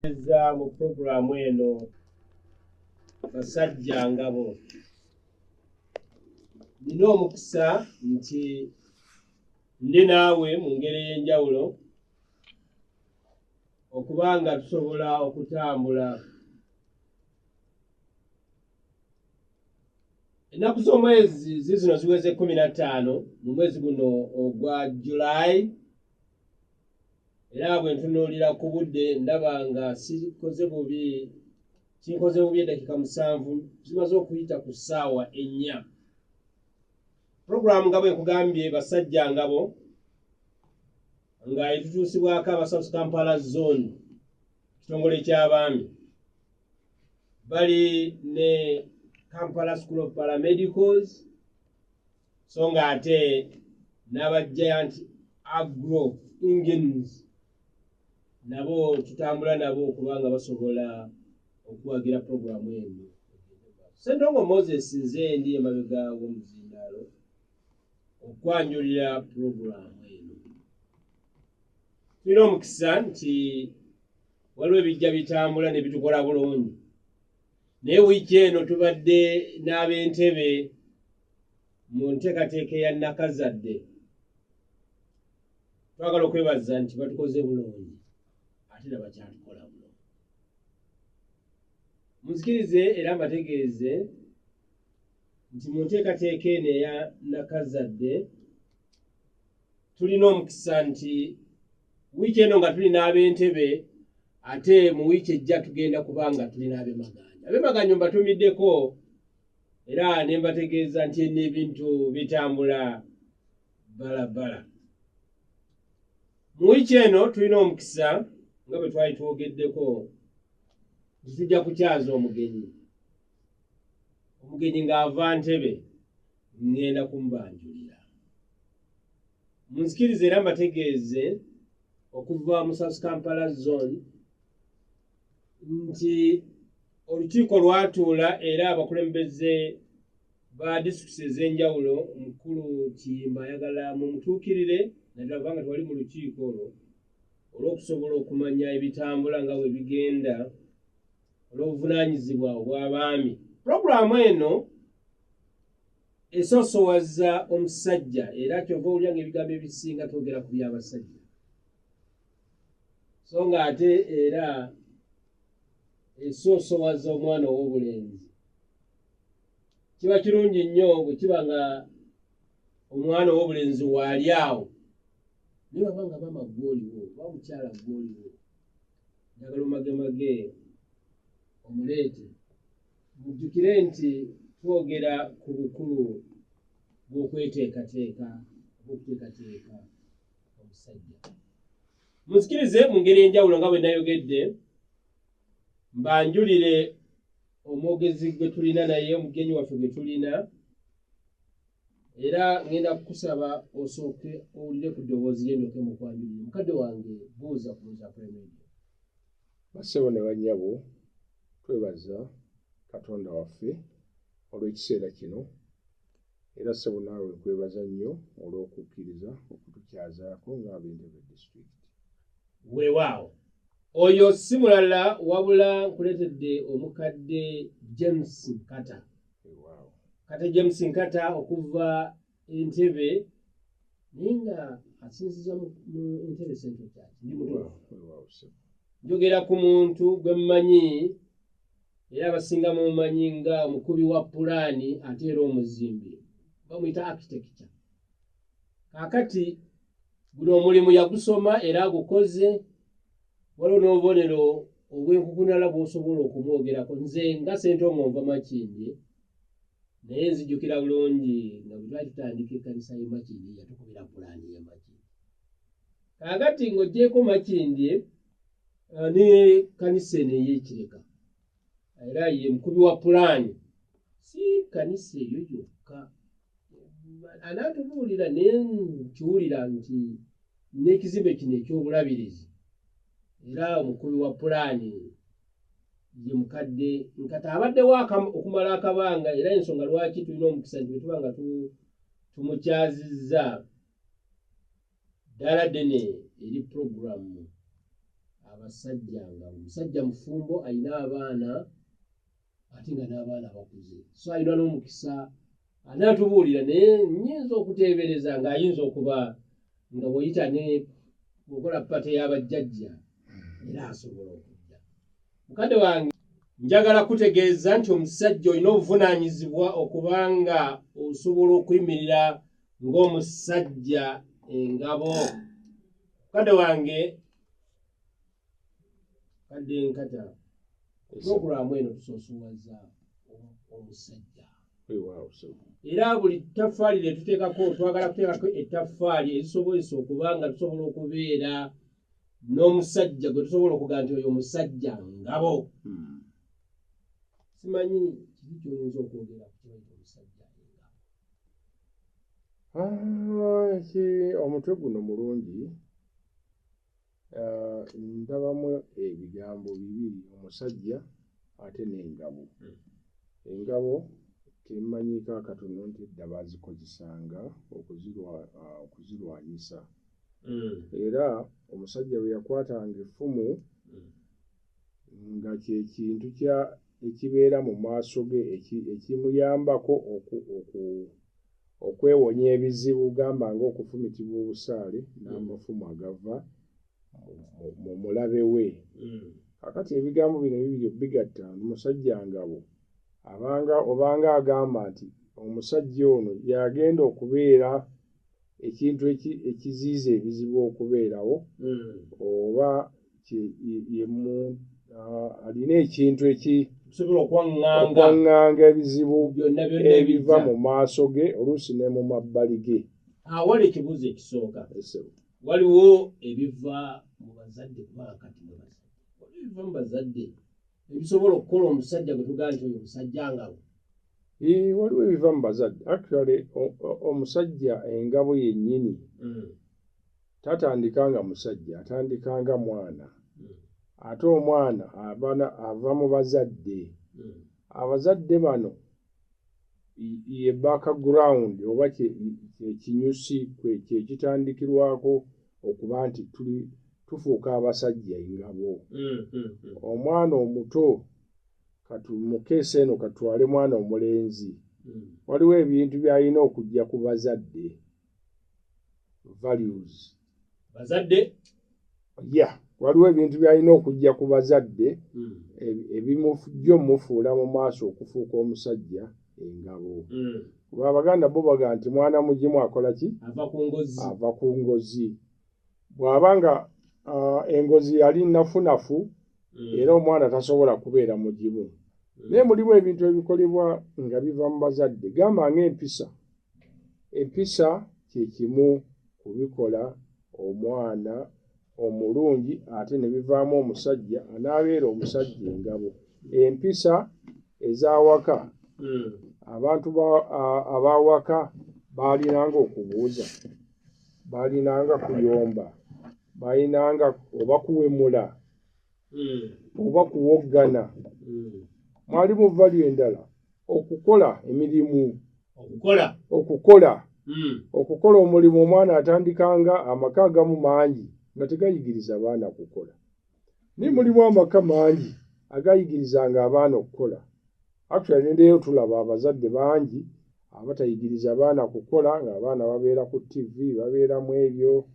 Mu programu eno basajja ngabo nina omukisa nti ndi naawe mu ngeri y'enjawulo okubanga tusobola okutambula. Ennaku z'omwezi zino ziweze 15 mu mwezi guno ogwa July, era bwe ntunuulira ku budde ndaba nga kinkoze bubi eddakiika 7 zimaze okuyita ku ssaawa 4. Puroguramu nga bwe nkugambye basajja ngabo nga etutuusibwako aba South Kampala Zone kitongole ky'abaami bali ne Kampala School of Paramedicals, so nga ate n'aba Giant Agro Engines nabo tutambula nabo okubanga basobola okuwagira puroguramu eno. Ssentongo Moses nze ndi emabega w'omuzindaalo okwanjulira puroguramu eno. Tulina omukisa nti waliwo ebijja bitambula ne bitukola bulungi, naye wiiki eno tubadde n'ab'entebe mu nteekateeka eya Nakazadde. Twagala okwebaza nti batukoze bulungi ate nabakyatukola bulungi. Munzikirize era mbategeeze nti mu nteekateeka eno eya Nakazadde tulina omukisa nti wiiki eno nga tuli n'ab'entebe, ate mu wiiki ejja tugenda kubanga tuli n'ab'emaganya. Ab'emaganya mbatumiddeko era ne mbategeeza nti n'ebintu bitambula balabala. Mu wiiki eno tulina omukisa nga bwe twali twogeddeko nti tujja kukyaza omugenyi ng'ava Ntebe, ngenda kumubanjulira. Munzikirize era mbategeeze okuva mu South Kampala Zone nti olukiiko lwatuula era abakulembeze ba disitulikiti ez'enjawulo, Mukulu Kiyimba ayagala mumutuukirire naddala kubanga twali mu lukiiko olwo olw'okusobola okumanya ebitambula nga bwe bigenda olw'obuvunaanyizibwa obw'abaami. Puroguramu eno esoosowaza omusajja era kyova owulira ng'ebigambo ebisinga twogera ku by'abasajja, so nga ate era esoosowaza omwana ow'obulenzi. Kiba kirungi nnyo bwe kiba nga omwana ow'obulenzi waali awo naye baba nga mama gw'oliwo oba mukyala gw'oliwo, njagala omagemage omuleete mujjukire nti twogera ku bukulu bw'okweteekateeka obw'okuteekateeka omusajja. Munzikirize mu ngeri enjawulo nga bwe nayogedde mbanjulire omwogezi gwe tulina naye, omugenyi waffe gwe tulina, era ngenda kukusaba osooke owulire ku ddoboozi lye ndyoke mukwanjulire. Mukadde wange buuza ku Buuza Prime Radio. Bassebo ne bannyabo, twebaza Katonda waffe olw'ekiseera kino, era ssebo naawe nkwebaza nnyo olw'okukkiriza okutukyazaako ng'ab'Entebe District. Weewaawo, oyo si mulala wabula nkuleetedde omukadde James Nkata. Weewaawo. Kata James Nkata okuva Entebe naye nga asinziza mu Entebe Central Church. Ndi mutuufu? Weewaawo ssebo. Njogera ku muntu gwe mmanyi era abasinga mumanyi nga omukubi wa pulaani ate era omuzimbi, bamuyita architecture. Kaakati guno omulimu yagusoma era agukoze, waliwo n'obubonero obw'enkukunala bw'osobola okumwogerako. Nze nga Ssentongo nva Makindye, naye nzijjukira bulungi nga bwe twali tutandika ekkanisa y'e Makindye yatukubira pulaani y'e Makindye. Kaakati ng'oggyeko Makindye ne kkanisa eno ey'Ekireka era ye mukubi wa pulaani, si kkanisa eyo yokka. Anaatubuulira naye nkiwulira nti n'ekizimbe kino eky'obulabirizi era omukubi wa pulaani ye mukadde Nkata abaddewo okumala akabanga, era ensonga lwaki tulina omukisa nti bwe tuba nga tumukyazizza ddala ddene eri puroguramu abasajja nga omusajja mufumbo alina abaana ate nga n'abaana bakuze, so alina n'omukisa anaatubuulira naye nnyinza okuteebereza ng'ayinza okuba nga bw'oyita ne okola pate y'abajjajja era asobola okujja. Mukadde wange njagala kutegeeza nti omusajja olina obuvunaanyizibwa okuba nga osobola okuyimirira ng'omusajja engabo. Mukadde wange kadde nkata n'okulwamu eno tusoosowaza omusajja era buli ttaffaali lye tuteekako twagala kuteekako ettaffaali erisobolesa okuba nga tusobola okubeera n'omusajja gwe tusobola okugaa nti oyo omusajja ngabo. Simanyi kiki kyoyinza okwogera ku kibaita omusajja engabo. Omutwe guno mulungi. Ndabamu ebigambo bibiri, omusajja ate n'engabo. Engabo temanyiiko akatono nti edda baazikozesanga okuzirwanyisa. Era omusajja bwe yakwatanga effumu nga kye kintu ekibeera mu maaso ge ekimuyambako okwewonya ebizibu, gamba ng'okufumitibwa obusaale n'amafumu agava mu mulabe we. Kakati ebigambo bino bibiri bigatta omusajja ngabo obanga agamba nti omusajja ono yagenda okubeera ekintu ekiziyiza ebizibu okubeerawo, oba alina ekintu okwaŋŋanga ebizibu ebiva mu maaso ge oluusi ne mu mabbali ge. Awali ekibuuzo ekisooka, waliwo ebiva mu bazadde kubanga kati mu bazadde waliwo ebiva mu bazadde ebisobola okukola omusajja gwe tugaa nti oyo omusajja ngabo. Waliwo ebiva mu bazadde. Actually omusajja engabo yennyini tatandikanga musajja, atandikanga mwana. Ate omwana ava mu bazadde. Abazadde bano ye background oba kyekinyusi kyekitandikirwako okuba nti tufuuka abasajja engabo. Omwana omuto katumukeesa eno katwale mwana omulenzi, waliwo ebintu by'alina okujja ku bazadde, values. Waliwo ebintu by'alina okujja ku bazadde ebimujja omufuula mu maaso okufuuka omusajja engabo. Kuba Abaganda bo bagaa nti mwana mugimu akola ki? Ava ku ngozi. Bw'aba nga engozi yali nafunafu era omwana tasobola kubeera mugimu. Naye mulimu ebintu ebikolebwa nga biva mu bazadde, gamba ng'empisa. Empisa kye kimu kubikola omwana omulungi ate ne bivaamu omusajja anaabeera omusajja engabo. Empisa ez'awaka, abantu ab'awaka baalinanga okubuuza, baalinanga kuyomba, baalinanga oba kuwemula oba kuwoggana. Mwalimu value endala okukola emirimu, okukola omulimu. Omwana atandikanga amaka agamu mangi nga tegayigiriza abaana kukola, naye mulimu amaka mangi agayigirizanga abaana okukola. Actually nendeyo tulaba abazadde bangi abatayigiriza abaana kukola, ng'abaana babeera ku TV, babeera mu ebyo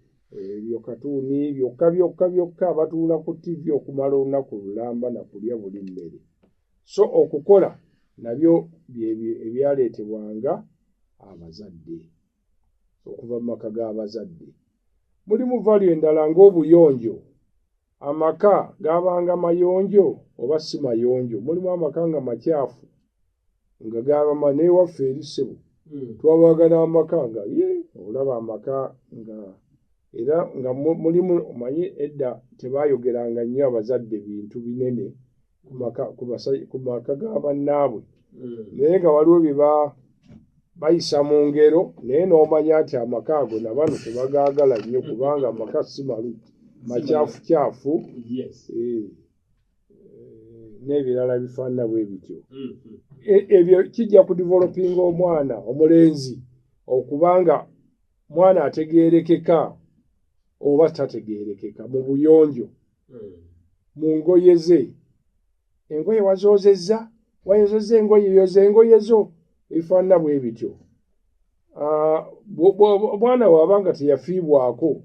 katuuni byokka batuula ku TV okumala olunaku lulamba na kulya buli mmere. So okukola nabyo ebyaleetebwanga abazadde okuva mu maka g'abazadde. Mulimu value endala ng'obuyonjo. Amaka gaabanga mayonjo oba si mayonjo. Mulimu amaka nga makyafu nga gaaba naye waffe erisebo twabagana amaka nga olaba amaka nga era nga mulimu omanyi edda tebaayogeranga nnyo abazadde bintu binene ku maka g'abannaabwe, naye nga waliwo bye bayisa mu ngero, naye n'omanya nti amaka ago nabano tebagaagala nnyo kubanga amaka si malungi, makyafukyafu n'ebirala bifaanana bwe bityo. Ebyo kijja kudevelopinga omwana omulenzi okubanga mwana ategeerekeka oba tategeerekeka mu buyonjo. mu ngoye ze. Engoye wazoozezza, wayozezza engoye, yoza engoye zo, ebifaanana bwe bityo. Omwana bw'abanga teyafiibwako,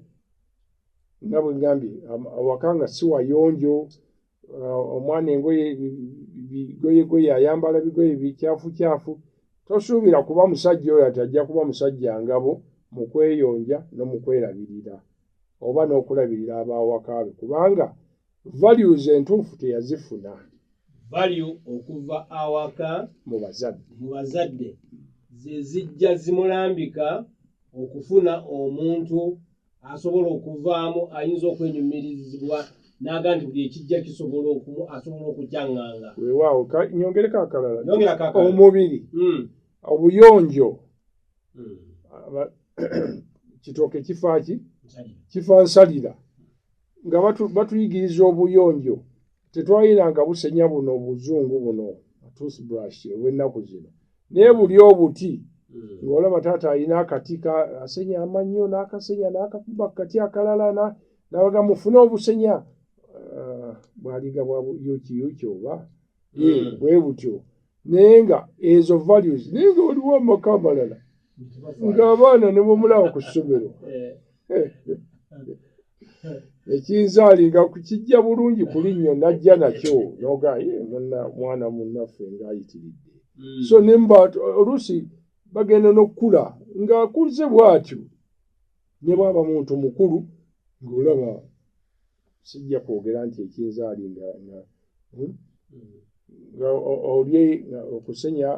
nga bwe ngambye, awaka nga si wayonjo, omwana bigoyegoye ayambala bigoye bikyafukyafu, tosuubira kuba musajja oyo ati ajja kuba musajja ngabo mu kweyonja no mu kwerabirira oba n'okulabirira abawaka be, kubanga values entuufu teyazifuna. Value okuva awaka mu bazadde ze zijja zimulambika okufuna omuntu asobola okuvaamu ayinza okwenyumirizibwa n'aga nti buli ekijja kisobola asobola okukyaŋŋanga. Weewaawo nyongereko akalala. Omubiri obuyonjo kitooke kifa ki? Kifa nsalira. Nga batuyigiriza obuyonjo tetwayinanga busenya buno obuzungu buno toothbrush obw'ennaku zino, naye buli obuti ng'olaba taata alina akati asenya amannyo n'akasenya n'akakuba kati akalala n'abaga mufune obusenya bwaliga bwayuki oba bwe butyo, naye nga ezo values, naye nga waliwo amaka amalala ng'abaana ne bamulaba ku ssomero ekinzaali nga kijja bulungi ku linnyo najja nakyo noga mwana munnaffe ng'ayitiridde. So nemba oluusi bagenda n'okukula ng'akuze bw'atyo, ne bw'aba muntu mukulu ng'olaba sijja kwogera nti ekinzaali nga olye okusenya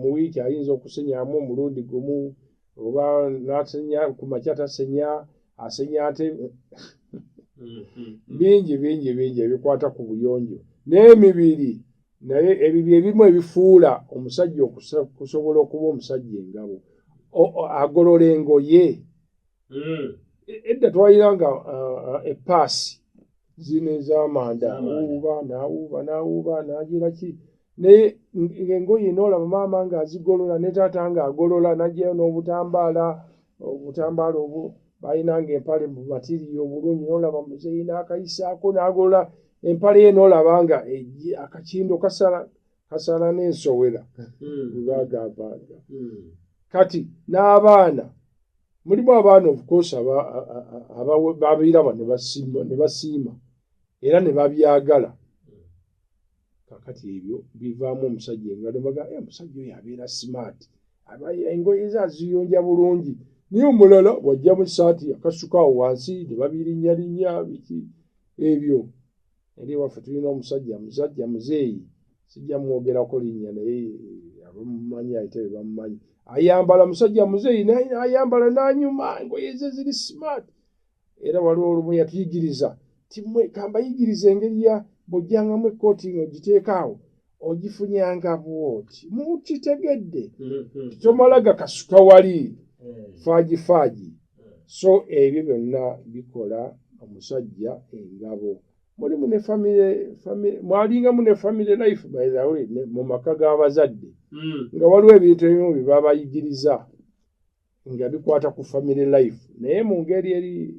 mu wiiki ayinza okusenyamu omulundi gumu oba n'asenya ku makya tasenya, asenya ate bingi ebikwata ku buyonjo n'emibiri. Naye ebyo ebimu ebifuula omusajja okusobola okuba omusajja engabo, agolola engoye. Edda twayiranga epaasi zino ez'amanda, n'awuuba n'agira ki, naye engoye n'olaba maama ng'azigolola ne taata ng'agolola, n'ajjayo n'obutambaala obwo bayinanga empale mu matiriyo obulungi, n'olaba muzeeyi n'akayisaako n'agolola empale ye, n'olaba nga akakindo kasala n'ensowera bwebagambanga. Kati n'abaana, mulimu abaana of course babiraba ne basiima era ne babyagala. Kakati ebyo bivaamu omusajja engalo, baga omusajja oyo abeera smart, engoye ze aziyonja bulungi. Naye omulala wajja mu ssaati akasuka awo wansi ne babirinnyalinnya biki ebyo. Eri waffe tulina omusajja muzeeyi, sijja mwogerako linnya naye abamumanyi ayite be bamumanyi, ayambala musajja muzeeyi naye ayambala n'anyuma, engoye ze ziri smart. Era waliwo olumu yatuyigiriza kambayigiriza engeri ya bw'ojjangamu ekkooti ng'ogiteeka awo ogifunyanga bw'oti, mukitegedde tomala gakasuka wali faagifaagi. So ebyo byonna bikola omusajja engabo. Mulimu ne mwalingamu ne family life by the way mu maka g'abazadde nga waliwo ebintu ebimu bye babayigiriza nga bikwata ku family life, naye mu ngeri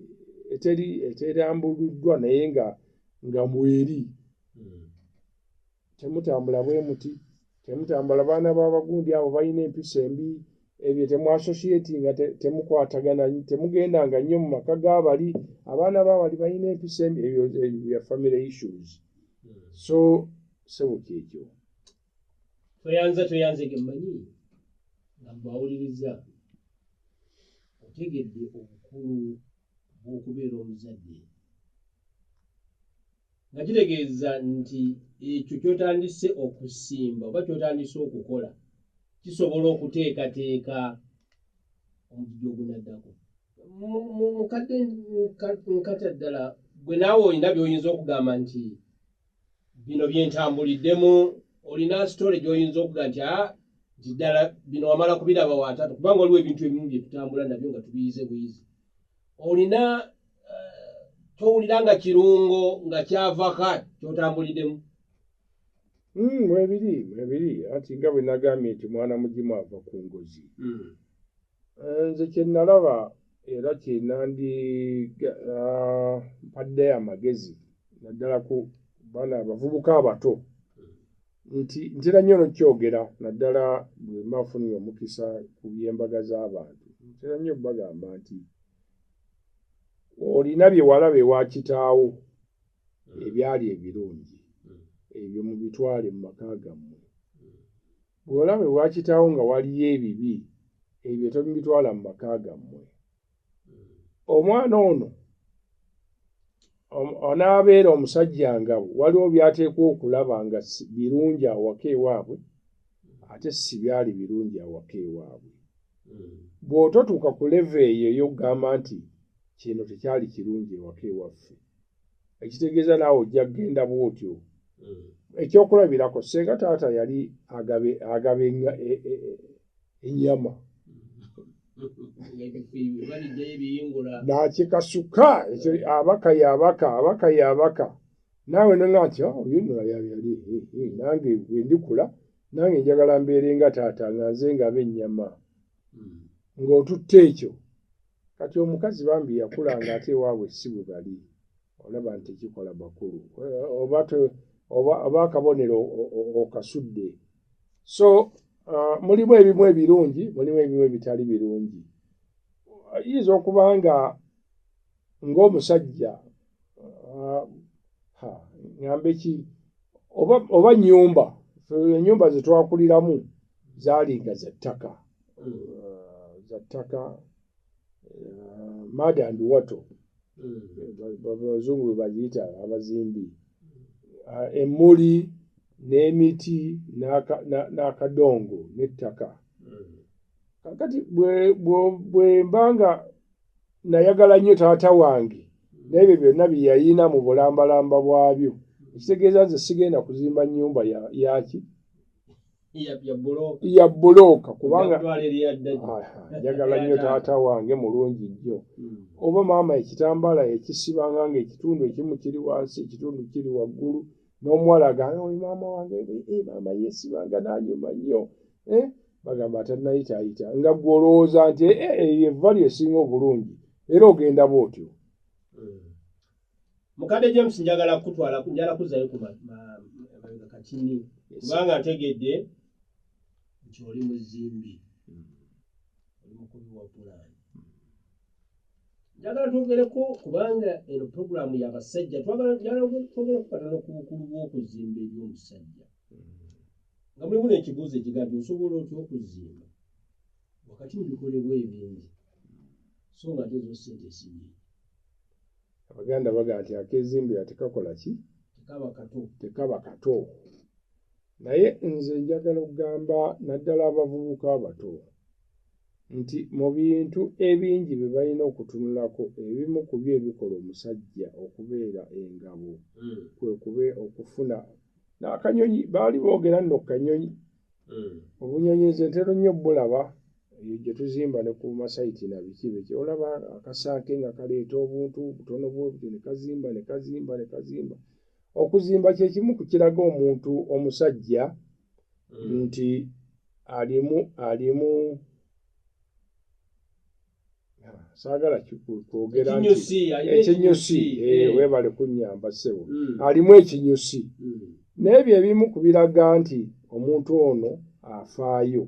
eterambuliddwa naye nga mweri. Temutambula bwe muti, temutambula baana b'abagundi abo balina empisa embi, ebyo temwasosietinga, temukwatagana, temugendanga nnyo mu maka g'abali, abaana b'abali balina empisa embi, ebyo bya family issues. So sebuka ekyo toyanze gemmanyi nga mbawuliriza otegedde obukulu bw'okubeera omuzadde, nga kitegeeza nti ekyo ky'otandise okusimba oba ky'otandise okukola kisobola okuteekateeka omujjo ogunaddako. Mukata ddala gwe naawe olina by'oyinza okugamba nti bino byentambuliddemu, olina sitole gy'oyinza okuga nti nti ddala bino wamala kubiraba watatu, kubanga waliwo ebintu ebimu bye tutambula nabyo nga tubiyize buyizi. Olina towulira nga kirungo nga kyavaka ky'otambuliddemu? Mwebiri ati nga bwe nagambye nti mwana mugimu ava ku ngozi. Nze kye nalaba era kye mpaddeyo amagezi naddala ku baana abavubuka abato nti ntera nnyo n'okyogera naddala bwe mbafunye omukisa ku by'embaga z'abantu ntera nnyo bagamba nti olina bye walaba ewa kitaawo ebyali ebirungi ebyo mubitwale mu maka gammwe bw'olaba ewa kitaawo nga waliyo ebibi ebyo tobitwala mu maka gammwe omwana ono onaabeera omusajja nga waliwo by'ateekwa okulaba nga birungi awaka ewaabwe ate si byali birungi awaka ewaabwe bw'ototuuka ku leve eyo ey'okugamba nti kino tekyali kirungi ewaka ewaffe ekitegeeza naawe ojja kgenda bw'otyo ekyokulabirako senga taata yali agaba ennyama n'akikasuka abaka yabaka naawe nonga nti oyo nno yali nange bwe ndikula nange njagala mbeere nga taata nga nze ngaba ennyama ng'otutte ekyo kati omukazi bambi yakula nga ate ewaabwe si bwe bali olaba nti ekikola bakulu oba akabonero okasudde so mulimu ebimu ebirungi mulimu ebimu ebitali birungi ayinza okuba nga ng'omusajja ngambe ki oba ennyumba zetwakuliramu zaalinga za ttaka mud and water abazungu bwe bagiyita abazimbi emmuli n'emiti n'akadongo n'ettaka kakati bwe mbanga nayagala nnyo taata wange n'ebyo byonna bye yayina mu bulambalamba bwabyo ekitegeeza nze sigenda kuzimba nnyumba yaki ya bbulooka kubanga njagala nnyo taata wange mulungi nnyo oba maama ekitambaala ekisibanga nga ekitundu ekimu kiri wansi ekitundu kiri waggulu n'omuwala agamba maama wange maama yeesibanga n'anyuma nnyo bagamba tannayitaayita nga gwe olowooza nti evva lyesinga obulungi era ogenda bw'otyo mukadde James njagala kuzzayo ku mabega kakini kubanga ntegedde nti oli muzimbi oli mukubi wa pulaani njagala twogereko kubanga eno puroguramu y'abasajja twogereko katono ku bukulu bw'okuzimba eby'omusajja nga mulimu n'ekibuuzo ekigambye osobola otya okuzimba wakati mu bikolebwa ebingi so nga tezo ssente sinyingi abaganda bagaa nti akeezimbira tekakola ki tekaba kato naye nze njagala okugamba naddala abavubuka abato nti mu bintu ebingi bye balina okutunulako ebimu ku byo ebikola omusajja okubeera engabo kwe okufuna n'akanyonyi baali boogera nno kanyonyi obunyonyi nze ntero nnyo bulaba eyo gye tuzimba ne ku masayiti na biki biki olaba akasanke nga kaleeta obuntu butono bwebutyo ne kazimba okuzimba kye kimu ku kiraga omuntu omusajja nti alimu saagala kwogera nti ekinyusi weebale kunnyamba ssebo alimu ekinyusi n'ebyo ebimu kubiraga nti omuntu ono afaayo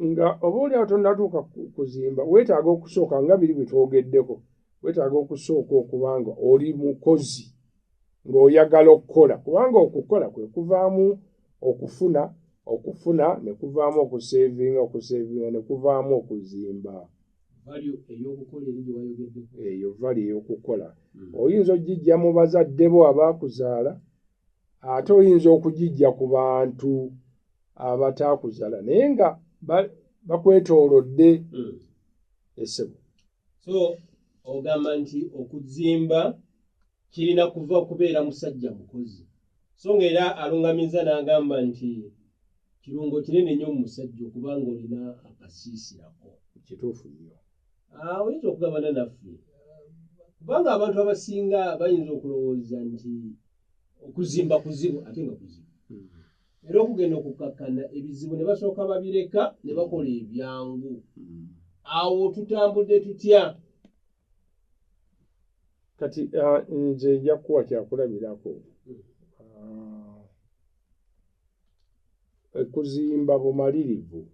nga oba oliawo tonnatuuka kuzimba weetaaga okusooka nga biri bwe twogeddeko weetaaga okusooka okuba nga oli mukozi ng'oyagala okukola kubanga okukola kwe kuvaamu okufuna ne kuvaamu okuseevinga ne kuvaamu okuzimba eyo vali ey'okukola oyinza ogijja mu bazadde bo abaakuzaala ate oyinza okugijja ku bantu abataakuzaala naye nga bakwetoolodde essebo so ogamba nti okuzimba kirina kuva kubeera musajja mukozi so ng'era alungamiza n'agamba nti kirungo kinene nnyo mu musajja okubanga olina akasiisirako kituufu nnyo oyinza okugabana naffe kubanga abantu abasinga bayinza okulowooza nti okuzimba kuzibu ate nga kuzibu era okugenda okukakkana ebizibu ne basooka babireka ne bakola ebyangu awo tutambudde tutya kati nze nja kuwa kyakulabirako okuzimba bumalirivu.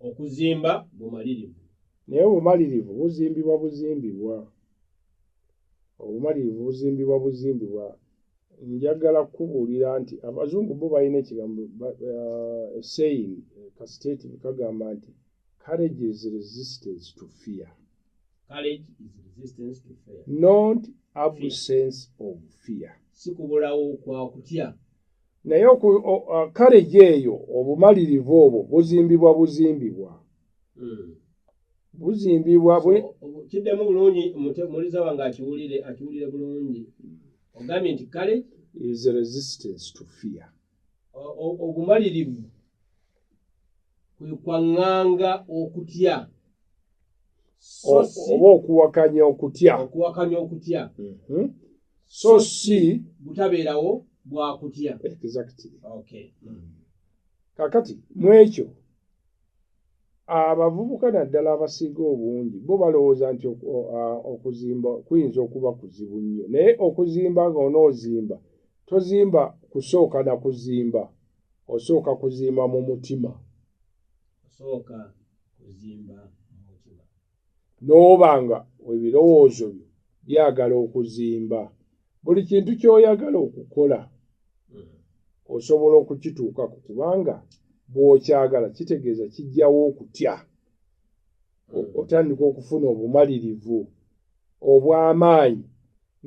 Okuzimba bumalirivu. Naye obumalirivu buzimbibwa. Obumalirivu buzimbibwa. Njagala kubuulira nti abazungu bo balina ekigambo saying kasitative kagamba nti courage is resistance to fear. Courage is resistance to fear. Not absence of fear. Si kubulawo kwa kutya. Naye courage eyo obumalirivu obwo buzimbibwa. Kiddemu bulungi muliza wange akiwulire bulungi. Ogambye nti courage is a resistance to fear. Obumalirivu kwe kwaŋŋanga okutya. Oba okuwakanya okutya. So si butabeerawo bwa kutya. Exactly. Okay. Kakati mu ekyo abavubuka naddala abasinga obungi bo balowooza nti okuzimba kuyinza okuba kuzibu nnyo. Naye okuzimba ng'onoozimba tozimba kusooka na kuzimba, osooka kuzimba mu mutima. N'oba nga ebirowoozo byo byagala okuzimba, buli kintu ky'oyagala okukola osobola okukituukako kubanga bw'okyagala kitegeeza kijjawo okutya. Otandika okufuna obumalirivu obw'amaanyi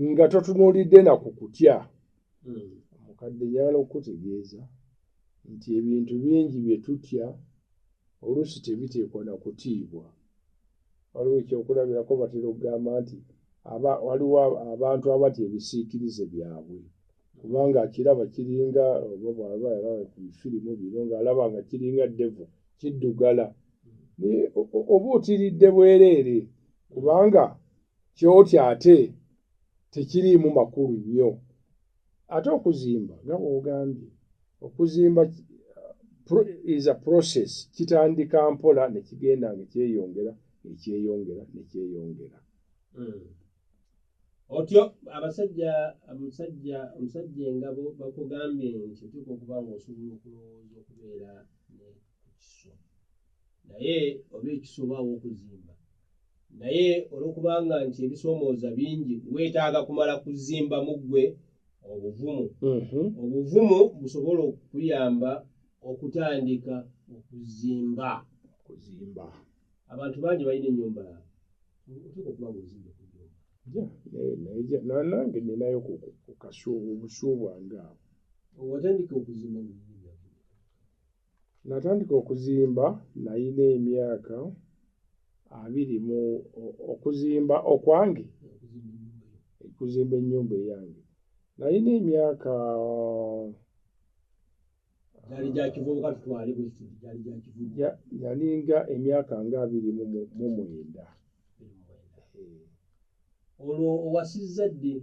nga totunuulidde na ku kutya. Omukadde njagala okukutegeeza nti ebintu bingi bye tutya oluusi tebiteekwa na kutiibwa. Waliwo ekyokulabirako batera okugamba nti waliwo abantu abatya ebisiikirize byabwe kubanga akiraba kiringa oba bw'aba yalaba ku bifirimu biro ng'alaba nga kiringa devo kiddugala. Oba otiridde bwereere kubanga ky'otya ate tekiriimu makulu nnyo. Ate okuzimba nga bw'ogambye, okuzimba is a process. Kitandika mpola ne kigenda nga kyeyongera. Otyo omusajja engabo bakugambye nti otuuka okuba ng'osobola okulowooza okubeera nekiso, naye oba ekisobaawo okuzimba, naye olw'okubanga nti ebisoomooza bingi weetaaga kumala kuzimba mu ggwe obuvumu. Obuvumu busobola okuyamba okutandika okuzimba. Abantu bangi balina ennyumba, otuuka okuba ng'ozimba ku nnyumba. Nange ninayo ku obusu bwange awo. Watandika okuzimba mu nnyumba? Natandika okuzimba nalina emyaka 20 mu okuzimba okwange, okuzimba ennyumba eyange nalina emyaka gyali gya kivubuka. Tutwale bwekiti gyali gya kivubuka, yalinga emyaka nga 29. Olwo owasizza ddi?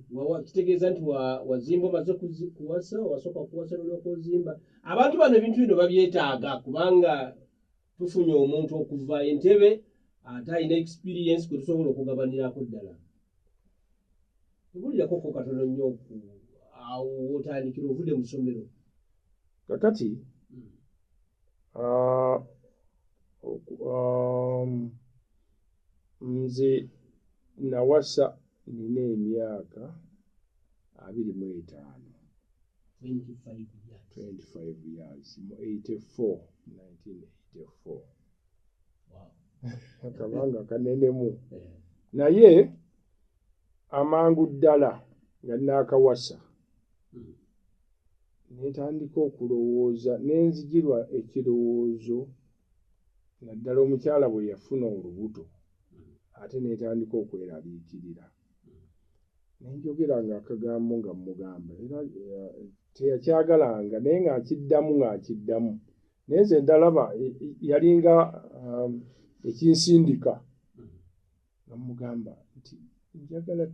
Kitegeeza nti wazimba omaze kuwasa, wasooka kuwasa n'olyoka ozimba. Abantu bano ebintu bino babyetaaga kubanga tufunye omuntu okuva Entebbe ate alina experience kwe tusobola okugabanirako ddala. Tubulirako katono nnyo awo wotandikira ovudde mu ssomero. Kakati nze nawasa nina emyaka 25. 25 years mu 1984. Akabanga kanenemu. Naye amangu ddala nga naakawasa netandika okulowooza nenzijirwa ekirowoozo naddala omukyala bwe yafuna olubuto ate netandika okweraliikirira. Nenjogera nga akagambo nga mugamba era teyakyagalanga naye ng'akiddamu. Naye nze ndalaba yalinga ekinsindika nga mugamba nti njagala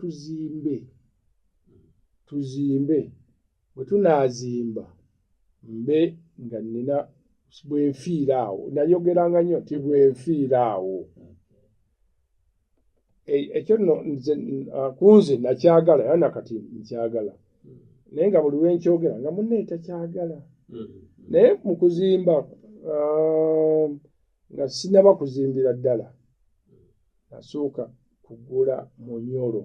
tuzimbe bwe tunaazimba mbe nga nina bwenfiira awo. Nayogeranga nnyo ti bwenfiira awo. ekyo nno nze kunze nakyagala era nakati nkyagala naye nga buli lwenkyogera nga munne takyagala naye mu kuzimba nga sinaba kuzimbira ddala nasooka kugula munyolo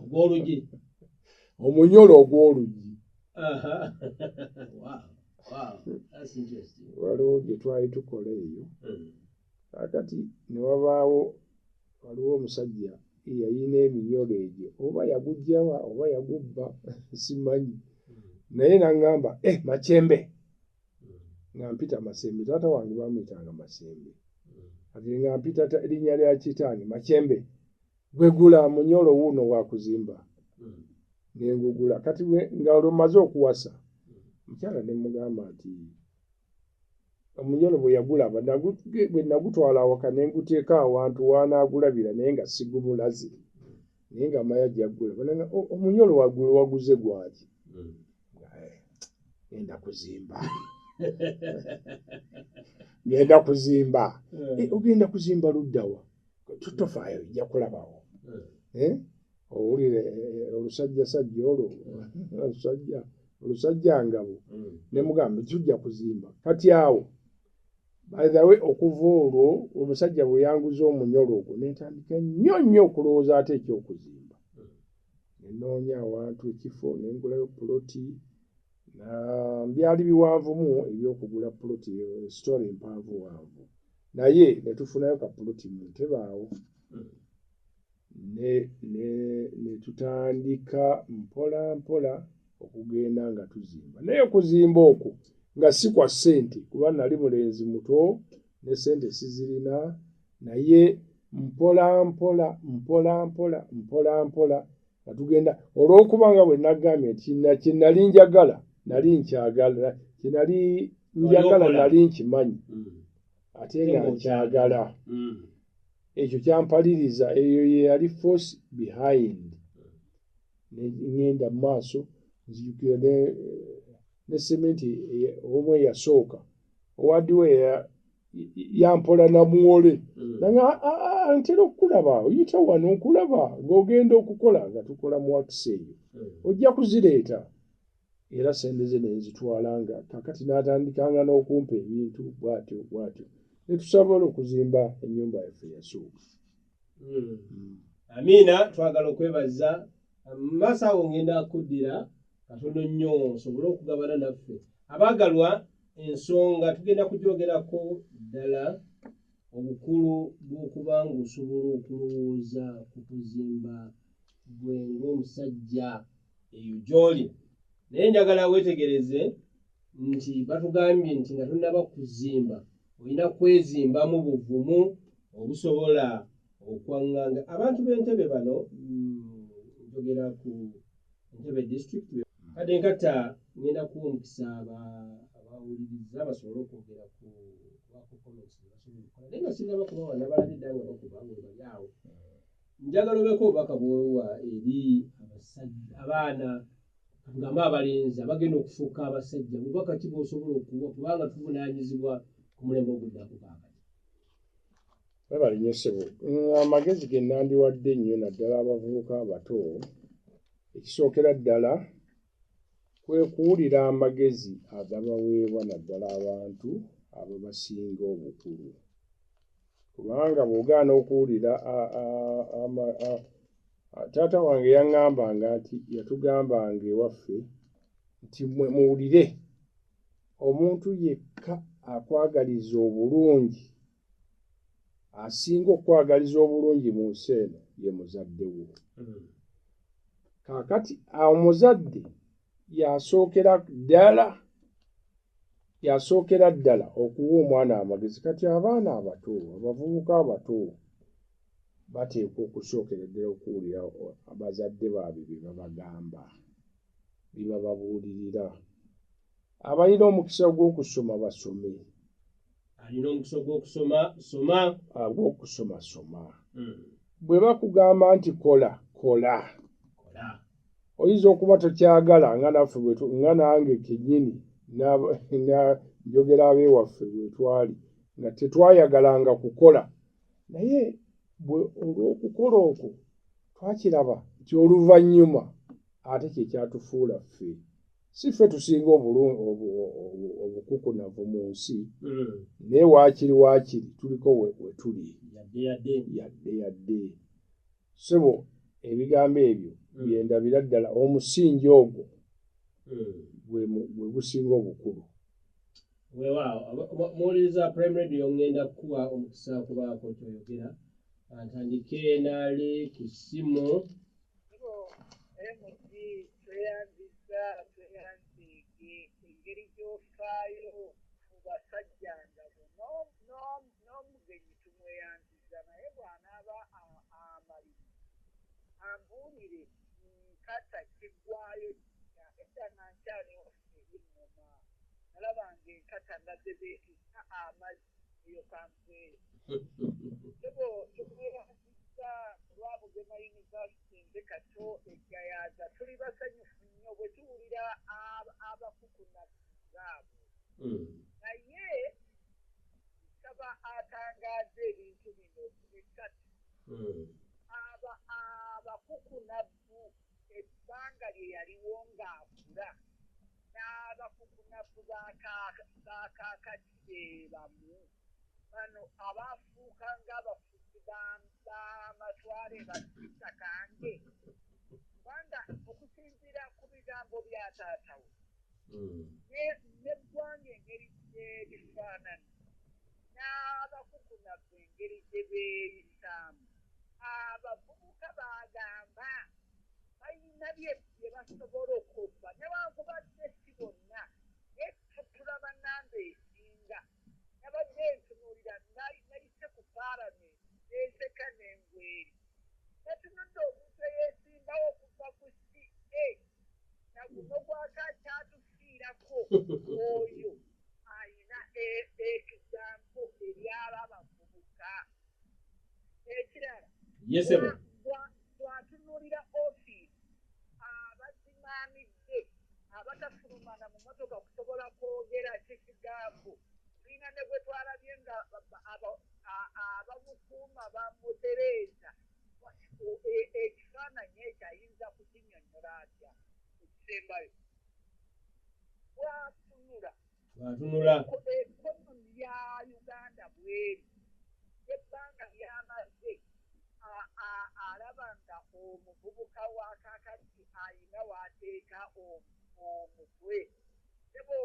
ogw'oluggi omunyolo ogw'oluggi waliwo gye twali tukola eyo kakati ne wabaawo waliwo omusajja yayina eminyolo egyo oba yagugjawa oba yagubba simanyi naye naŋŋamba Makyembe nga mpita Masembe taata wange bamuyitanga Masembe ati nga mpita erinnya lya kitange Makyembe gwegula munyolo wuuno wakuzimba nengugula kati nga olumaze okuwasa mukyala ne mugamba nti omunyolo bwe yagulaba bwe nagutwala awaka ne nguteeka awantu wanaagulabira naye nga sigumulaze naye nga maya gyagula bananga omunyolo waguze gwaki ngenda kuzimba ngenda kuzimba ogenda kuzimba luddawa tutofaayo ijja kulabawo owulire olusajjasajja olwo olusajja ngabo ne mugamba tujja kuzimba kati awo baithawe okuva olwo omusajja bwe yanguza omunyolo ogwo netandika nnyo okulowooza ate ekyokuzimba nenoonya awantu ekifo nengulayo puloti byali biwanvumu ebyokugula puloti sitole mpanvu wanvu naye netufunayo kapuloti mu ntebe awo ne tutandika mpola mpola okugenda nga tuzimba naye okuzimba okwo nga si kwa ssente kuba nali mulenzi muto ne ssente sizirina naye mpola mpola nga tugenda olw'okuba nga bwe nagambye nti kinali njagala nali nkyagala kinali njagala nali nkimanyi ate nga nkyagala ekyo kyampaliriza eyo ye yali force behind ngenda maaso nzijukira ne sementi omwe yasooka owaddiwe yampola namuwole nanga ntera okukulaba oyita wano nkulaba ng'ogenda okukola nga tukola mu wakisi eyo ojja kuzireeta era sente ze nenzitwala nga kakati n'atandikanga n'okumpa ebintu bwatyo netusobola okuzimba ennyumba yaffe yasooka. Amiina, twagala okwebaza maaso awo ngenda kuddira katono nnyo osobole okugabana naffe abaagalwa ensonga tugenda kugyogerako ddala obukulu bw'okuba ng'osobola okulowooza ku kuzimba gwe ng'omusajja eyo gy'oli naye njagala weetegereze nti batugambye nti nga tonnaba kuzimba olina kwezimbamu buvumu obusobola okwaŋŋanga abantu b'Entebbe bano njogera ku Entebbe district kadde nkata ngenda kuwa omukisa abawuliriza basobole okwogera ku comments basobole okukola naye nga sinaba kubawa nabalabidde nga bakuba bwe bali awo njagala obeeko obubaka bwowa eri abaana ngamba abalenzi abagenda okufuuka abasajja bubaka ki bw'osobola okuwa kubanga tuvunaanyizibwa ku mulembe oguddako kaakati. Webalinye ssebo amagezi ge nandiwadde nnyo naddala abavubuka abato ekisookera ddala kwe kuwulira amagezi agabaweebwa naddala abantu abo basinga obukulu kubanga bw'ogaana okuwulira taata wange yaŋŋambanga nti yatugambanga ewaffe nti mmwe muwulire omuntu yekka akwagaliza obulungi asinga okwagaliza obulungi mu nsi eno ye muzadde wo. Kaakati omuzadde yasookera ddala okuwa omwana amagezi kati abaana abato abavubuka abato bateekwa okusookera ddala okuwulira abazadde baabwe bye babagamba bye bababuulirira abalina omukisa gw'okusoma basome alina omukisa gw'okusoma soma bwe bakugamba nti kola oyinza okuba tokyagala nga naffe nga nange kennyini njogera ab'ewaffe bwe twali nga tetwayagalanga kukola naye olw'okukola okwo twakiraba nti oluvannyuma ate kye kyatufuula ffe si ffe tusinga obukukunavu mu nsi naye waakiri tuliko we tuli yadde ssebo ebigambo ebyo byendabira ddala omusingi ogwo gwe gusinga obukulu. Weewaawo muwuliriza Prime Radio ngenda kukuwa omukisa kubaako kyoyogera atandike naali ku ssimu. Engeri gy'ofaayo mu basajja ngabo n'omugenyi tumweyanziza naye bw'anaaba amalimu ambuulire nkata kiggwayo edda nga nkyali waffe eŋŋoma nalabanga enkata naze beetisa amazzi eyo kampweere ebo tumweyanziza Rwabugema University nze Kato eggayaaza tuli basanyufu nnyo bwe tuwulira abakukunafu gaabo naye nsaba atangaaza ebintu bino bisatu abakukunafu ebbanga lye yaliwo ng'akula n'abakukunafu bakaakati beebamu bano abaafuuka ng'abafuzi b'amatwale basita kange kubanga okusinziira ku bigambo bya taatawe n'eggwanga engeri gy'ebifaanani n'abakukunafu engeri gye beeyisaamu abavubuka baagamba balina bye basobola okubba newankubadde si bonna naye tulaba nnamba esinga nabadde ntunuulira nayise ku paalamenti neeseka n'engweri natunudde omuntu eyeesimbawo okuva ku CA naguno gwakakyatufiirako oyo ayina ekigambo eryaba abavubuka ekirala bw'atunuulira ofiisi abazimaamidde abatafulumana mu motoka kusobola kwogera kikigambo tulina ne gwe twalabye nga abamukuuma bamutereeza ekifaananyi ekyo ayinza kukinnyonnyola atya ekisembayo bwatunula ekonomi ya Uganda bweri ebbanga lyamaze alaba nga omuvubuka wa kakati ayina waateeka omutwe ebo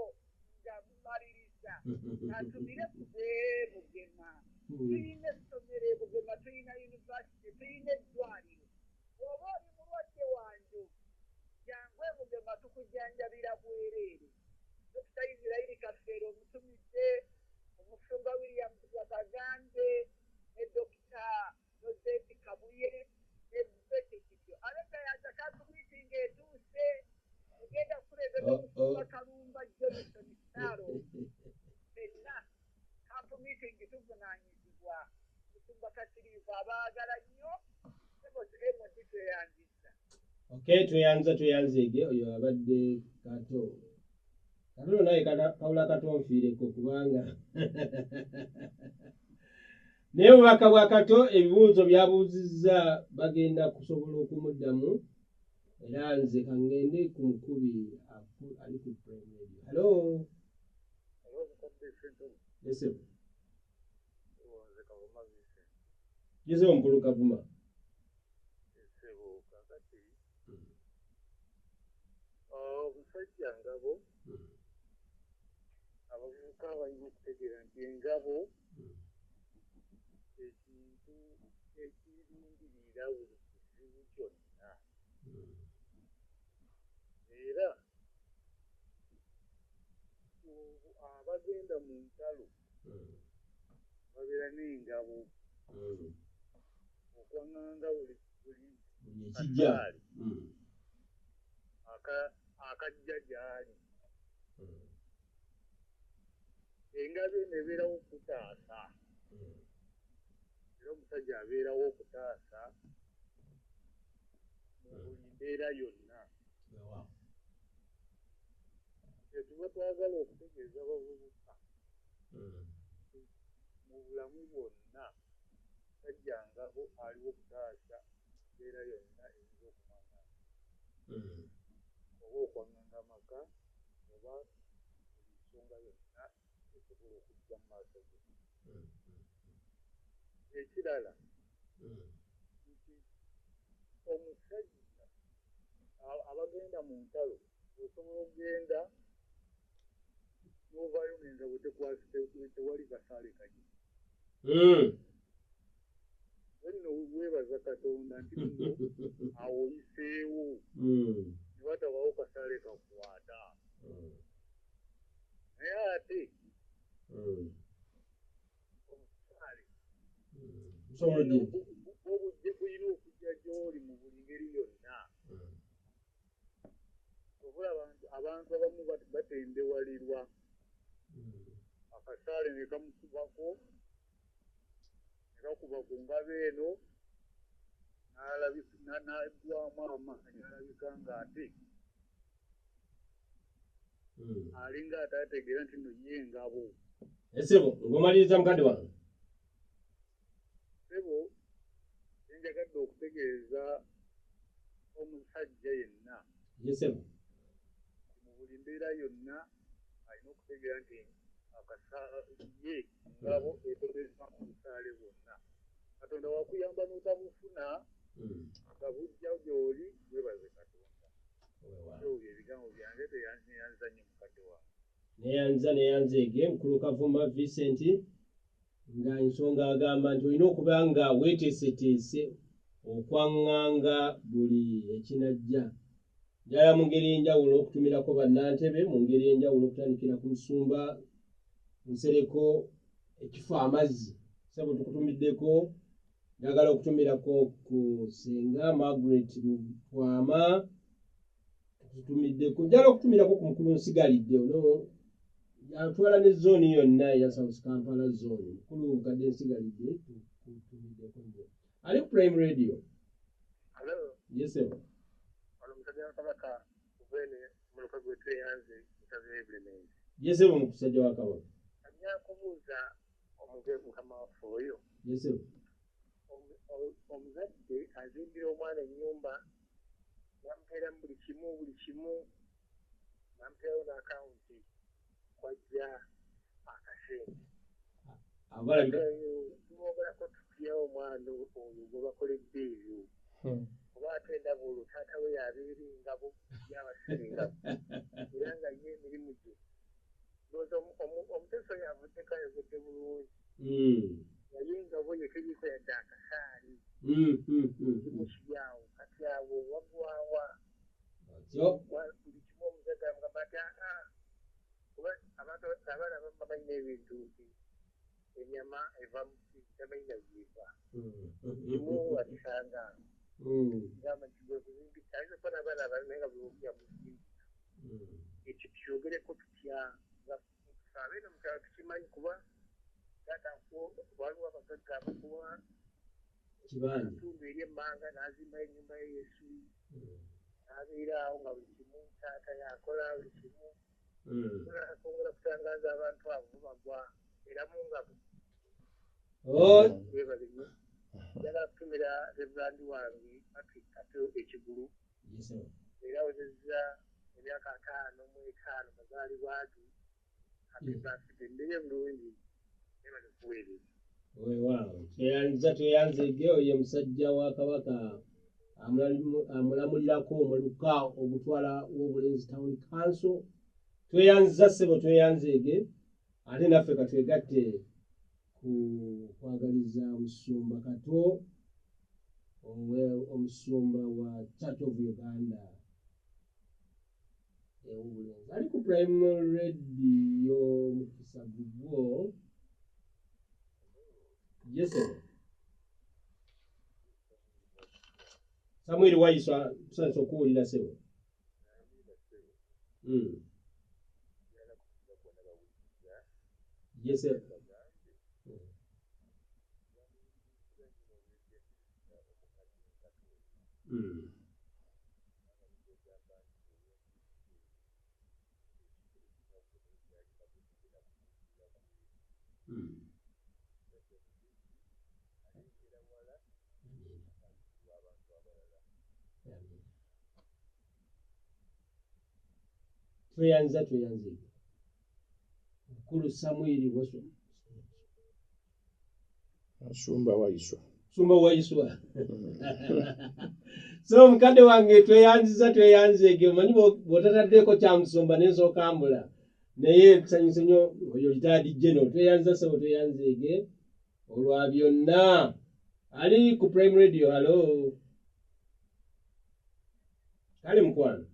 nga mumaliriza atumire ku Bugema tuyina essomero e Bugema tuyina yunivasite tuyina eddwaliro bw'oba oli mulwadde wanjo jangu e Bugema tukujjanjabira bwereere Dr. Israel Kafeero omutumidde omusumba William Bagande ne Dr. Joseph Kabuye ne Betekidyo aleka yaza kantu miitingi etuuse egenda kuleebera omusumba Kalumba Johnson Saro fenna kantu miitingi tuvunaanyizibwa omusumba Kasiriivu abaagala nnyo emodi tweyanziza. Okay, tweyanzege oyo abadde Kato naye kawula Kato nfiireko kubanga naye obubaka bwa Kato ebibuuzo byabuuzizza bagenda kusobola okumuddamu era nze kangende ku mukubi ali ku Prime Radio. Hello. Yese ompulu Kavuma. Omusajja ngabo abavubuka balina okutegeera nti engabo ekintu ekirindirira buli kizibu kyonna era abagenda mu ntalo babeera n'engabo okwaŋŋanga buli akaali akajja gyali engabo eno ebeerawo okutaasa era omusajja abeerawo okutaasa mu buli mbeera yonna etuba twagala okutegeeza abavubuka mu bulamu bwonna omusajja nga bo aliwo okutaasa mbeera yonna eyinza okumwangana oba okwanganga amaka oba buli nsonga yonna esobola okujja mu maaso ge. Ekirala nti omusajja abagenda mu ntalo osobola okugenda n'ovaayo ngenza bwe tewali kasaale kaji. Nno weebaza Katonda nti nno awo oyiseewo ne watabawo kasaale kakwata. Naye ate omusaale obujje bulina okujja gy'oli mu buli ngeri yonna. Obula abantu abamu batendewalirwa akasaale ne kamukubako ne kakuba ku ngabo eno n'aggwamu amaanyi n'alabika ng'ate alinga ataategeera nti nno ye engabo. Esebo ng'omaliriza mukadde wange. Sebo enjagadde okutegeeza omusajja yenna Yesebo mu buli mbeera yonna alina okutegeera nti ye ngabo etobezza ku busaale bwonna. Katonda wakuyamba n'otabufuna nga bujja gy'oli weebaze Katonda. Ebyo ebigambo byange teyanza nnyo mukadde wange. Neyanzeege mukulu Kavuma Vincent nga ensonga agamba nti olina okuba nga weeteeseteese okwaŋŋanga buli ekinajja. Njala mu ngeri enjawulo okutumirako bannantebe mu ngeri enjawulo okutandikira ku Nsumba Nsereko ekifo amazzi. Sebo tukutumiddeko, njagala okutumirako ku Senga Margaret Lutwama, tukutumiddeko. Njagala okutumirako ku mukulu Nsigalidde ono yatwala ne zooni yonna eya South Kampala zone. Mukulu Mukadde Nsigalidde tukutumiddeko nnyo. Ali ku Prime Radio. Hello. Yes, sir. Omusajja wa Kabaka Ubwene mu luka gwe tweyanze mutaze Ebulemenzi. Yes, sir, omusajja wa Kabaka. Ajja kubuuza omugwe mukama waffe oyo. Yes, sir. Omuzadde azimbira omwana ennyumba namuteera mu buli kimu namuteerawo n'akawunti kwajja akasente. Tumwogerako tutya omwana oyo gwe bakoledde ebyo. Oba ate ndaba olwo taata we yabeera engabo y'abaserengabo era nga ye emirimu gye ndowooza omuteesa oyo avuddeko ayogedde bulungi naye engabo ye teriko yadde akasaali kimukiryawo kati awo wagwawa buli kimu omuzadde amugamba nti kuba abantu abaana abamu balina ebintu nti ennyama eva mu tamanyi giva kimu wakisanga gamba nti gwe kuzimbisa ayinza okuba n'abaana abalinaye nga bweokuya muzimbisa ekyo tuyogereko tutya abeera mu kyalo tukimanyi kuba taata waliwo abagagga abakuwa ekitundu eri emmanga n'azimba ennyumba ye yesubi n'abeera awo nga buli kimu taata yakola buli kimu kwongera kutangaza abantu abo bagwa era mu ngabo webale nnyo njagala kutumira reverandi wange Patrick Kato ekigulu era awezezza emyaka 55 mazaalibwa ge happy birthday ndeye bulungi nebale kuweereza weewaawo tweyanzege oyo musajja wa Kabaka amulamulirako omuluka ogutwala w'Obulenzi Town Council. Tweyanza ssebo tweyanzeege ate naffe katwegatte ku kwagaliza Musumba Kato omusumba wa Church of Uganda ew'Obulenzi. Ali ku Prime Radio Mukisa Gugwo. Yes, sir. Samuel Waiswa tusanze okuwulira ssebo. Yes, sir. tweyanza mukulu Samwiri Waso Sumba Waiswa so mukadde wange tweyanzege omanyi bw'otataddeko kyamusomba n'ezookambula naye tusanyuse nnyo oyo litaadi jeno tweyanza sebo tweyanzege olwa byonna ali ku Prime Radio. Halo kale mukwano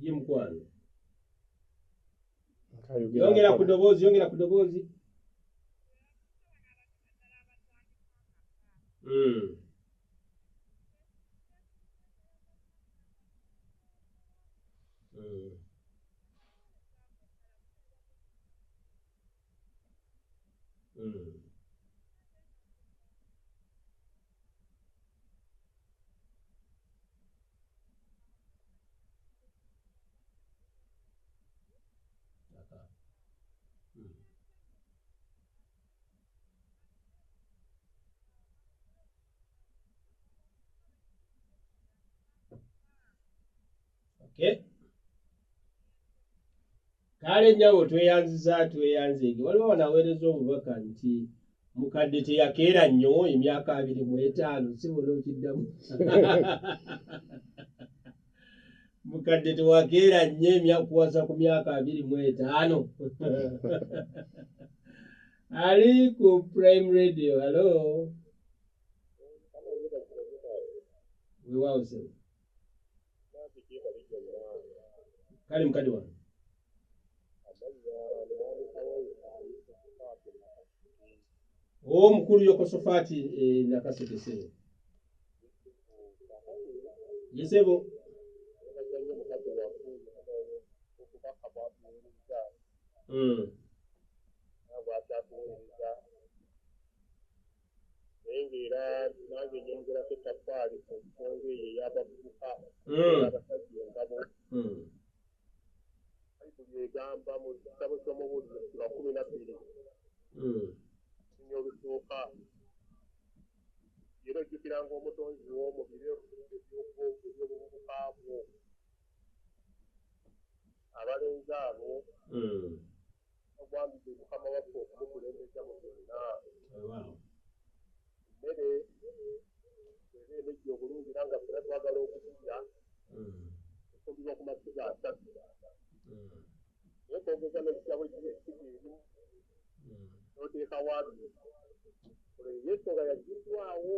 ye mukwano yongera ku ddoboozi Okay. Kale nnyabo tweyanzege waliwo wanaweereza obubaka nti mukadde teyakeera nnyo emyaka 25 sibona okiddamu mukadde tewakeera nnyo kuwasa ku myaka 25 ali ku Prime Radio. Halo weewaawo sebo kale mukadde wange mukulu Yokosafaati Nakaseke sebo yesebo era nange nyongerako ettafaali ku nsonga eyo ey'abavubuka abasajja engabo bayibuli egamba mu kitabo ky'omubuulire sura 12 olusooka era ojjukiranga omutonzi w'omubiri ebyobuvubuka bwo abalenzi abo ogwambidde mukama waffe okumukulembeza mu byonna emmere era enejja obulungi era nga fena twagala okutulya efumbibwa ku masiga 3 naye kwongeza n'ekitabo kigerimu n'oteeka waabi yensonga yagiddwawo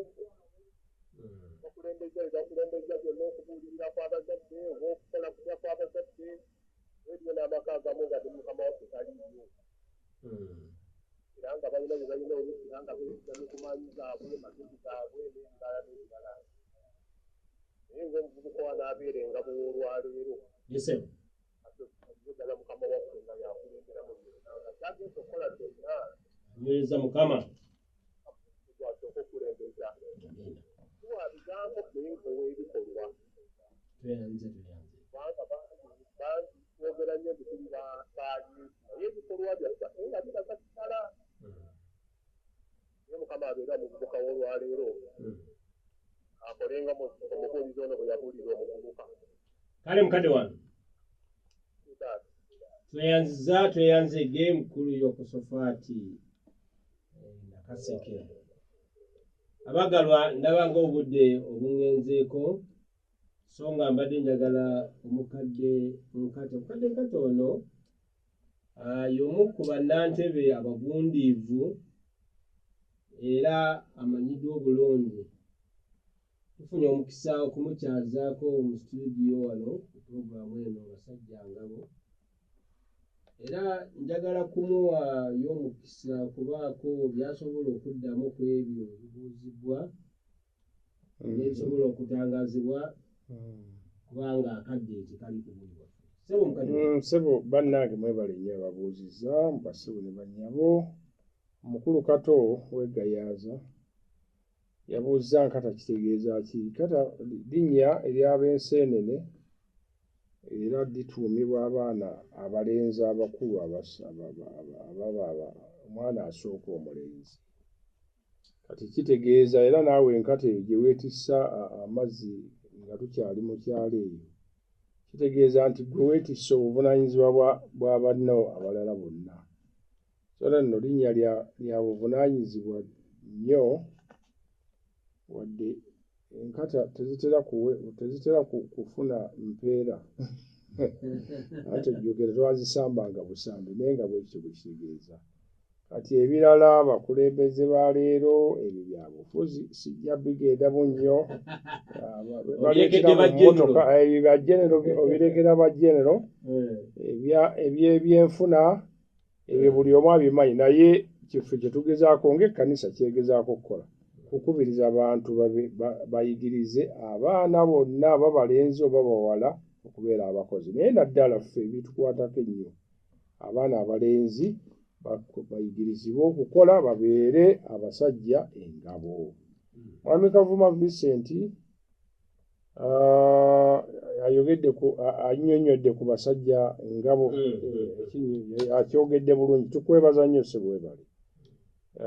bakulembeza byonna okubuulirira kw'abazadde oba okukola kutya kw'abazadde ebyo n'amaka agamu nga mukama waffe taliyo era nga balina bye balina oluusi era nga beesiga n'okumanyi gaabwe magezi gaabwe n'ebirala n'ebirala naye ng'omuvubuka wanaabeera engabo w'olwaleero ddala mukama waffe nga yakulembera mu byonna nga kyagenda okukola byonna nywereza mukama gwasooka okulembeza tuwa bigambo naye ebikolwa kubanga bangi twogera nnyo nti tuli basaali naye ebikolwa byaffe nga biraga kitala naye mukama abeera muvubuka w'olwaleero akolenga omubuulizi ono bwe yabuulira omuvubuka. Kale mukadde wange tweyanzege mukulu Yokosafaati Nakaseke abagalwa ndaba ng'obudde obungenzeeko so nga mbadde njagala omukadde nkate ono y'omu ku bannantebe abagundiivu era amanyiddwa obulungi tufunye omukisa okumukyazaako mu studio wano ku puroguramu eno Basajja Ngabo era njagala kumuwaayo omukisa kubaako byasobola okuddamu ku ebyo ebibuuzibwa n'ebisobola okutangaazibwa kubanga akadde tekali kubulibwa. Sebo bannange mwebale nnyo ababuuzizza mubasibu ne bannyabo. Omukulu Kato weegayaaza yabuuza nkata kitegeeza ki kata linnya ery'ab'enseenene era lituumibwa abaana abalenzi abakulu ababa omwana asooka omulenzi kati kitegeeza era naawe enkata eyo gye weetissa amazzi nga tukyali mu kyalo eyo kitegeeza nti gwe weetisse obuvunaanyizibwa bwa banno abalala bonna. So nno linnya lya buvunaanyizibwa nnyo wadde enkata tezitera kufuna mpeera ate ejjukira twazisambanga busambi naye nga bwekityo bwe kitegeeza. Kati ebirala abakulembeze ba leero ebyo byabufuzi sijja bigendamu nnyo baleetera mu mmotoka bajjenero obirekera bajjenero ebyebyenfuna ebyo buli omu abimanyi naye kiffe kye tugezaako ng'ekkanisa kyegezaako okukola kukubiriza abantu bayigirize abaana bonna babalenzi oba bawala okubeera abakozi naye naddala ffe ebitukwatako ennyo abaana abalenzi bayigirizibwe okukola babeere abasajja engabo. Mwami Kavuma Vincent annyonnyodde ku basajja engabo akyogedde bulungi tukwebaza nnyo Ssebwebale.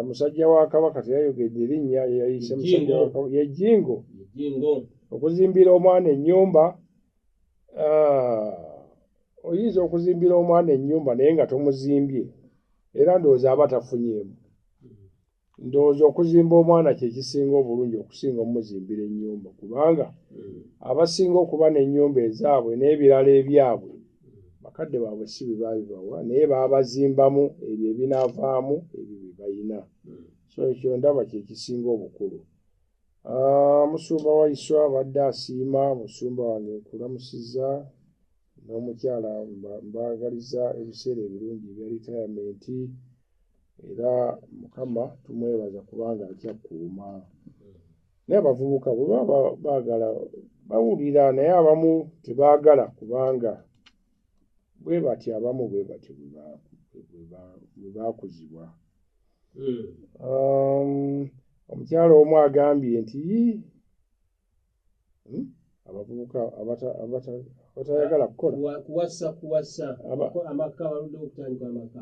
Musajja wa Kabaka teyayogedde erinnya yayise musajja wa Kabaka ye Jjingo okuzimbira omwana ennyumba. Oyinza okuzimbira omwana ennyumba naye nga tomuzimbye era ndowooza aba tafunyeemu. Ndowooza okuzimba omwana kye kisinga obulungi okusinga omumuzimbira ennyumba kubanga abasinga okuba n'ennyumba ezaabwe n'ebirala ebyabwe bakadde baabwe si bye baabibawa naye baabazimbamu ebyo ebinaavaamu ebyo bye bayina. So ekyo ndaba kye kisinga obukulu. Musumba Waiswa abadde asiima musumba wange nkulamusizza n'omukyala mbaagaliza ebiseera ebirungi ebya ritayamenti era Mukama tumwebaza kubanga akyakkuuma. Naye abavubuka bwe baba baagala bawulira naye abamu tebaagala kubanga bwe bati abamu bwe bati bwe baakuzibwa. Omukyala omu agambye nti abavubuka abatayagala kukola kuwasa amaka baludde okutandika amaka.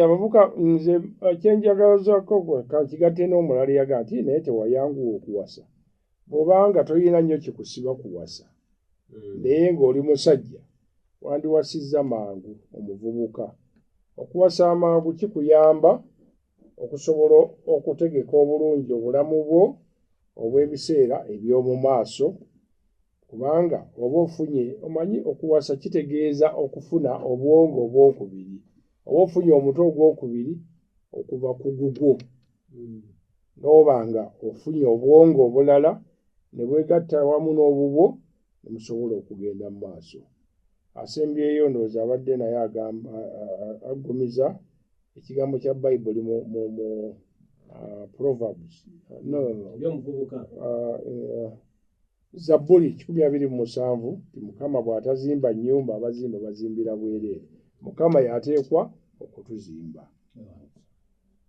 Abavubuka nze kyenjagazako kankigatte n'omulala yaga nti naye tewayanguwa okuwasa bw'obanga toyina nnyo kikusiba kuwasa naye ng'oli musajja wandiwasizza mangu omuvubuka. Okuwasa amangu kikuyamba okusobola okutegeka obulungi obulamu bwo obw'ebiseera eby'omu maaso kubanga oba ofunye omanyi okuwasa kitegeeza okufuna obwongo obwokubiri oba ofunye omutwe ogwokubiri okuva ku gugwo n'oba nga ofunye obwongo obulala ne bwegatta wamu n'obubwo ne musobola okugenda mu maaso. Asembyeyo ndowooza abadde naye aggumiza ekigambo kya Bayibuli mu Proverbs Zabbuli 27 nti Mukama bw'atazimba nnyumba abazimba bazimbira bwereere. Mukama y'ateekwa okutuzimba.